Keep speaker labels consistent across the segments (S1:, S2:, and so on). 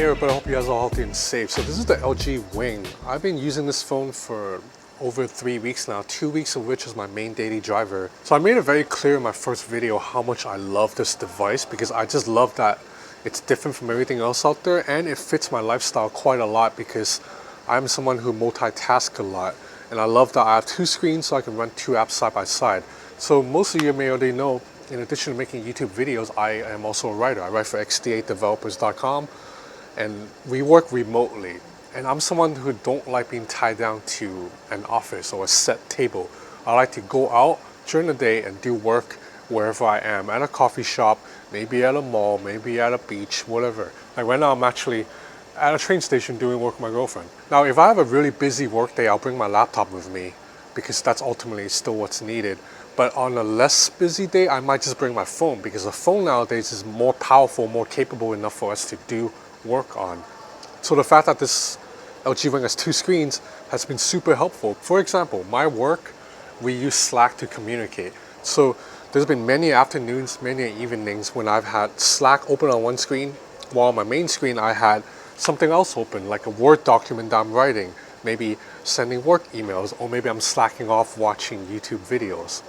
S1: Hey everybody, I hope you guys are all healthy and safe. So this is the LG Wing. I've been using this phone for over 3 weeks now, 2 weeks of which is my main daily driver. So I made it very clear in my first video how much I love this device because I just love that it's different from everything else out there and it fits my lifestyle quite a lot because I'm someone who multitasks a lot and I love that I have 2 screens so I can run 2 apps side by side. So most of you may already know, in addition to making YouTube videos, I am also a writer. I write for x8developers.com. and we work remotely, and I'm someone who don't like being tied down to an office or a set table. I like to go out during the day and do work wherever I am, at a coffee shop, maybe at a mall, maybe at a beach, whatever. Like right now I'm actually at a train station doing work with my girlfriend. Now if I have a really busy work day, I'll bring my laptop with me because that's ultimately still what's needed. But on a less busy day, I might just bring my phone because the phone nowadays is more powerful, more capable enough for us to do work on. So the fact that this LG Wing has 2 screens has been super helpful. For example, my work, we use Slack to communicate. So there's been many afternoons, many evenings when I've had Slack open on one screen, while on my main screen I had something else open, like a Word document that I'm writing, maybe sending work emails, or maybe I'm slacking off watching YouTube videos.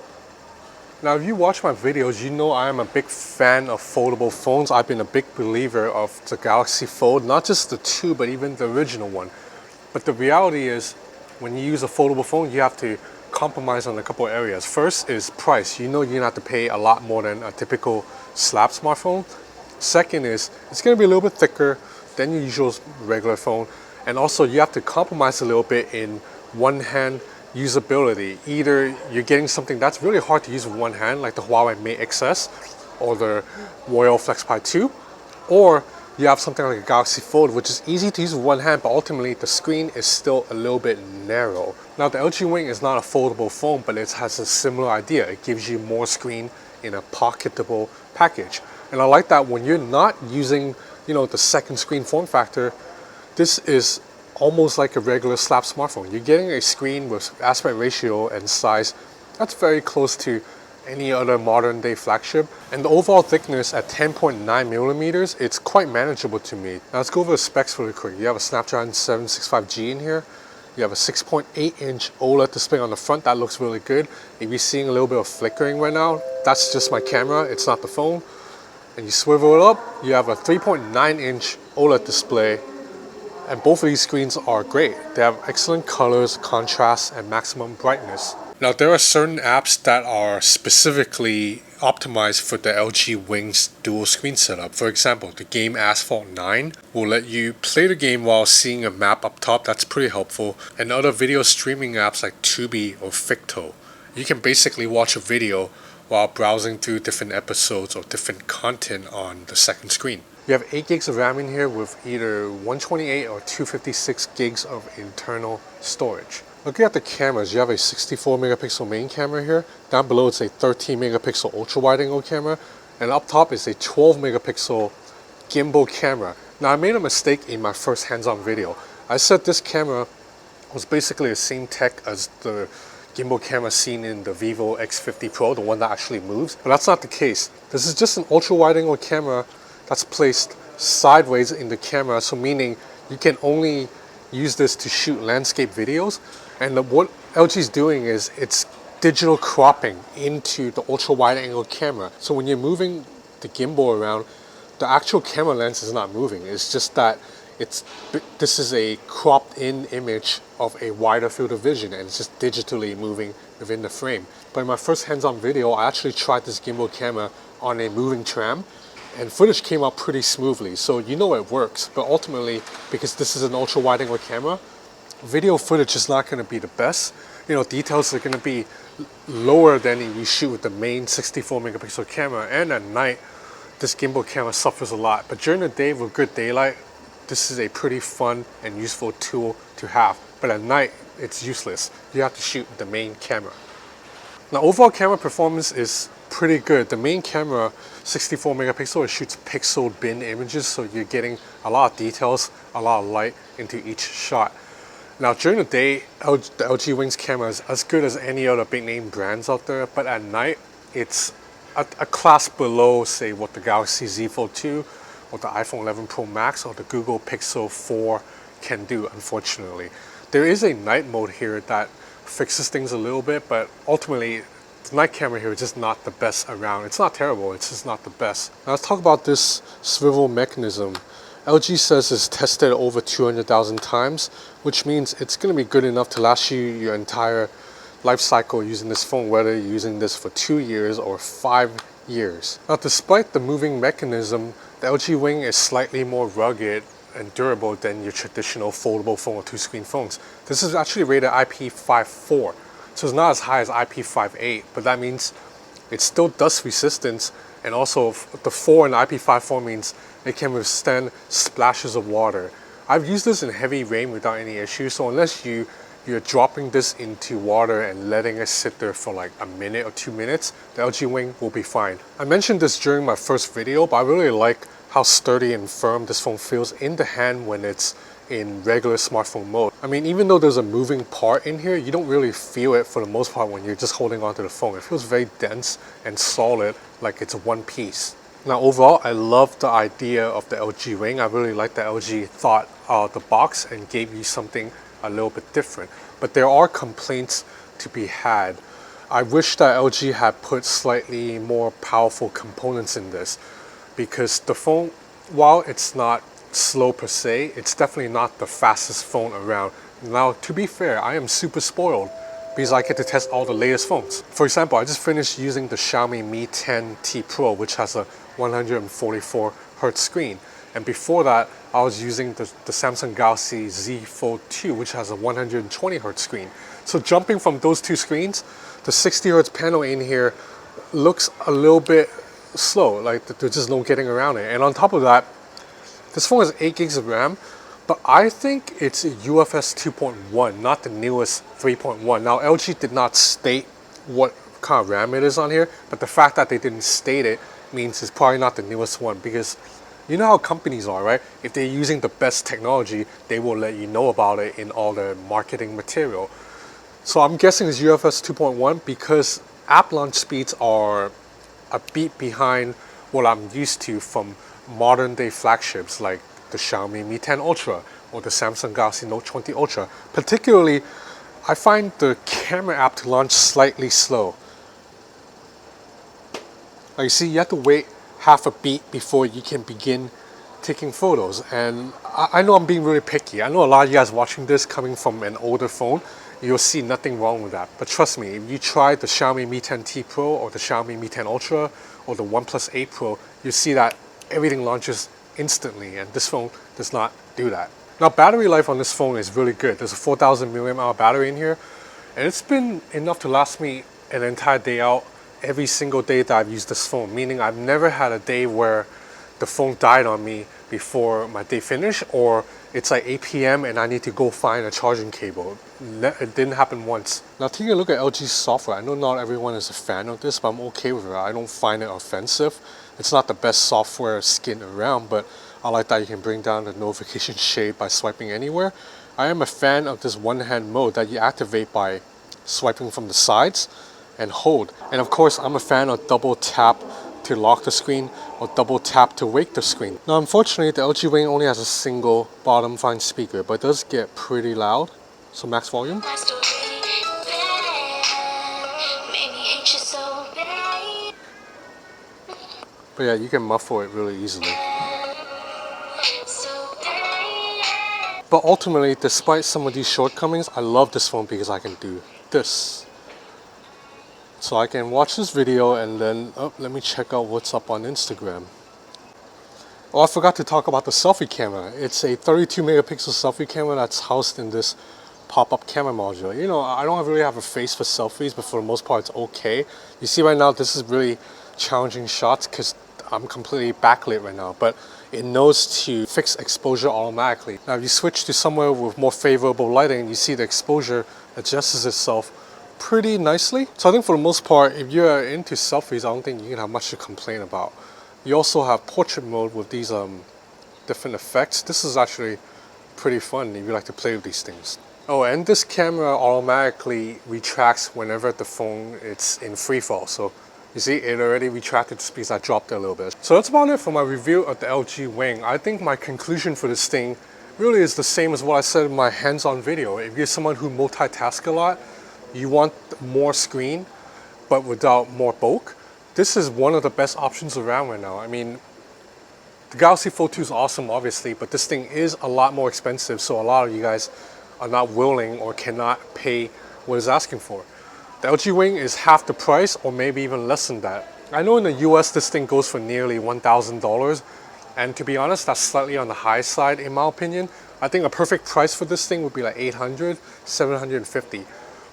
S1: Now, if you watch my videos, you know I am a big fan of foldable phones. I've been a big believer of the Galaxy Fold, not just the 2, but even the original one. But the reality is, when you use a foldable phone, you have to compromise on a couple of areas. First is price. You know you're gonna have to pay a lot more than a typical slab smartphone. Second is, it's gonna be a little bit thicker than your usual regular phone. And also, you have to compromise a little bit in one-hand usability. Either you're getting something that's really hard to use with one hand, like the Huawei Mate XS or the Royal FlexPi 2, or you have something like a Galaxy Fold, which is easy to use with one hand, but ultimately the screen is still a little bit narrow. Now, the LG Wing is not a foldable phone, but it has a similar idea. It gives you more screen in a pocketable package. And I like that when you're not using, the second screen form factor, this is almost like a regular slab smartphone. You're getting a screen with aspect ratio and size that's very close to any other modern day flagship. And the overall thickness at 10.9 millimeters, it's quite manageable to me. Now let's go over the specs really quick. You have a Snapdragon 765G in here. You have a 6.8-inch OLED display on the front. That looks really good. If you're seeing a little bit of flickering right now, that's just my camera. It's not the phone. And you swivel it up, you have a 3.9-inch OLED display. And both of these screens are great. They have excellent colors, contrast, and maximum brightness. Now, there are certain apps that are specifically optimized for the LG Wing's dual screen setup. For example, the game Asphalt 9 will let you play the game while seeing a map up top. That's pretty helpful. And other video streaming apps like Tubi or Ficto. You can basically watch a video while browsing through different episodes or different content on the second screen. You have 8 gigs of RAM in here with either 128 or 256 gigs of internal storage. Looking at the cameras, you have a 64 megapixel main camera here. Down below it's a 13 megapixel ultra wide angle camera. And up top is a 12 megapixel gimbal camera. Now I made a mistake in my first hands-on video. I said this camera was basically the same tech as the gimbal camera seen in the Vivo X50 Pro, the one that actually moves. But that's not the case. This is just an ultra wide angle camera that's placed sideways in the camera, so meaning you can only use this to shoot landscape videos. And what LG is doing is it's digital cropping into the ultra wide angle camera. So when you're moving the gimbal around, the actual camera lens is not moving. It's just that this is a cropped in image of a wider field of vision, and it's just digitally moving within the frame. But in my first hands-on video, I actually tried this gimbal camera on a moving tram, and footage came out pretty smoothly. So you know it works, but ultimately, because this is an ultra wide angle camera, video footage is not going to be the best. Details are going to be lower than you shoot with the main 64 megapixel camera, and at night this gimbal camera suffers a lot. But during the day with good daylight, this is a pretty fun and useful tool to have. But at night, it's useless. You have to shoot with the main camera. Now, overall camera performance is pretty good. The main camera, 64 megapixel, it shoots pixel bin images, so you're getting a lot of details, a lot of light into each shot. Now, during the day, the LG Wing's camera is as good as any other big name brands out there, but at night, it's a class below, say, what the Galaxy Z Fold 2 or the iPhone 11 Pro Max or the Google Pixel 4 can do, unfortunately. There is a night mode here that fixes things a little bit, but ultimately the night camera here is just not the best around. It's not terrible, it's just not the best. Now let's talk about this swivel mechanism. LG says it's tested over 200,000 times, which means it's going to be good enough to last you your entire life cycle using this phone, whether you're using this for 2 years or 5 years. Now, despite the moving mechanism, the LG Wing is slightly more rugged and durable than your traditional foldable phone or two-screen phones. This is actually rated IP54, so it's not as high as IP58, but that means it's still dust resistant, and also the 4 in IP54 means it can withstand splashes of water. I've used this in heavy rain without any issues, so unless you're dropping this into water and letting it sit there for like a minute or 2 minutes, the LG Wing will be fine. I mentioned this during my first video, but I really like how sturdy and firm this phone feels in the hand when it's in regular smartphone mode. I mean, even though there's a moving part in here, you don't really feel it for the most part when you're just holding onto the phone. It feels very dense and solid, like it's one piece. Now overall, I love the idea of the LG Wing. I really like that LG thought out of the box and gave you something a little bit different. But there are complaints to be had. I wish that LG had put slightly more powerful components in this, because the phone, while it's not slow per se, it's definitely not the fastest phone around. Now, to be fair, I am super spoiled because I get to test all the latest phones. For example, I just finished using the Xiaomi Mi 10T Pro, which has a 144 Hz screen. And before that, I was using the Samsung Galaxy Z Fold 2, which has a 120 Hz screen. So jumping from those two screens, the 60 Hz panel in here looks a little bit slow, like there's just no getting around it. And on top of that, this phone has 8 gigs of RAM, but I think it's UFS 2.1, not the newest 3.1. Now, LG did not state what kind of RAM it is on here, but the fact that they didn't state it means it's probably not the newest one, because you know how companies are, right? If they're using the best technology, they will let you know about it in all their marketing material. So I'm guessing it's UFS 2.1 because app launch speeds are a beat behind what I'm used to from modern day flagships like the Xiaomi Mi 10 Ultra or the Samsung Galaxy Note 20 Ultra. Particularly, I find the camera app to launch slightly slow. Like you see, you have to wait half a beat before you can begin taking photos. And I know I'm being really picky. I know a lot of you guys watching this coming from an older phone, you'll see nothing wrong with that. But trust me, if you try the Xiaomi Mi 10T Pro or the Xiaomi Mi 10 Ultra or the OnePlus 8 Pro, you'll see that everything launches instantly, and this phone does not do that. Now, battery life on this phone is really good. There's a 4,000 milliamp hour battery in here, and it's been enough to last me an entire day out every single day that I've used this phone, meaning I've never had a day where the phone died on me before my day finished, or it's like 8 p.m. and I need to go find a charging cable. It didn't happen once. Now, taking a look at LG's software, I know not everyone is a fan of this, but I'm okay with it. I don't find it offensive. It's not the best software skin around, but I like that you can bring down the notification shade by swiping anywhere. I am a fan of this one-hand mode that you activate by swiping from the sides and hold. And of course, I'm a fan of double tap to lock the screen or double tap to wake the screen. Now, unfortunately, the LG Wing only has a single bottom fine speaker, but it does get pretty loud. So max volume. But yeah, you can muffle it really easily. But ultimately, despite some of these shortcomings, I love this phone because I can do this. So I can watch this video and then, let me check out what's up on Instagram. Oh, I forgot to talk about the selfie camera. It's a 32 megapixel selfie camera that's housed in this pop-up camera module. You know, I don't really have a face for selfies, but for the most part, it's okay. You see right now, this is really challenging shots because I'm completely backlit right now, but it knows to fix exposure automatically. Now, if you switch to somewhere with more favorable lighting, you see the exposure adjusts itself pretty nicely. So I think for the most part, if you're into selfies, I don't think you can have much to complain about. You also have portrait mode with these different effects. This is actually pretty fun if you like to play with these things. Oh, and this camera automatically retracts whenever the phone is in free fall. So You see, it already retracted just because I dropped it a little bit. So that's about it for my review of the LG Wing. I think my conclusion for this thing really is the same as what I said in my hands-on video. If you're someone who multitasks a lot, you want more screen, but without more bulk, this is one of the best options around right now. I mean, the Galaxy Fold 2 is awesome, obviously, but this thing is a lot more expensive, so a lot of you guys are not willing or cannot pay what it's asking for. The LG Wing is half the price or maybe even less than that. I know in the US this thing goes for nearly $1,000, and to be honest, that's slightly on the high side in my opinion. I think a perfect price for this thing would be like $800, $750.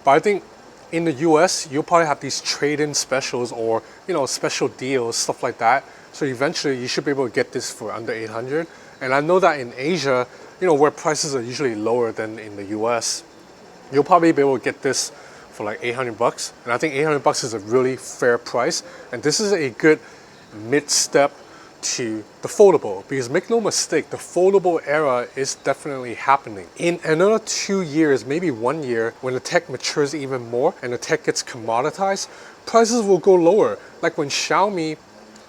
S1: But I think in the US, you'll probably have these trade-in specials or, you know, special deals, stuff like that. So eventually you should be able to get this for under $800. And I know that in Asia, you know, where prices are usually lower than in the US, you'll probably be able to get this for like $800. And I think $800 is a really fair price. And this is a good mid-step to the foldable, because make no mistake, the foldable era is definitely happening. In another 2 years, maybe 1 year, when the tech matures even more and the tech gets commoditized, prices will go lower. Like when Xiaomi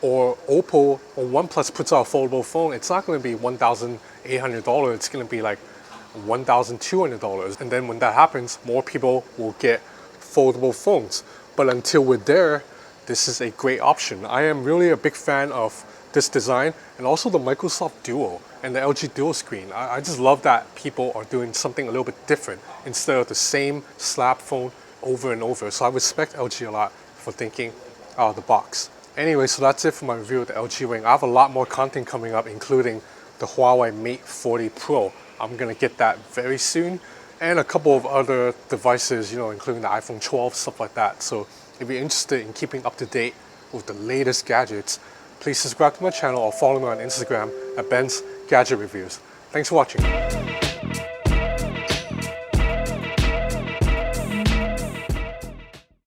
S1: or Oppo or OnePlus puts out a foldable phone, it's not going to be $1,800, it's going to be like $1,200. And then when that happens, more people will get foldable phones. But until we're there, this is a great option. I am really a big fan of this design and also the Microsoft Duo and the LG Duo screen. I just love that people are doing something a little bit different instead of the same slab phone over and over. So I respect LG a lot for thinking out of the box. Anyway, so that's it for my review of the LG Wing. I have a lot more content coming up, including the Huawei Mate 40 Pro. I'm gonna get that very soon, and a couple of other devices, you know, including the iPhone 12, stuff like that. So if you're interested in keeping up to date with the latest gadgets, please subscribe to my channel or follow me on Instagram at Ben's Gadget Reviews. Thanks for watching.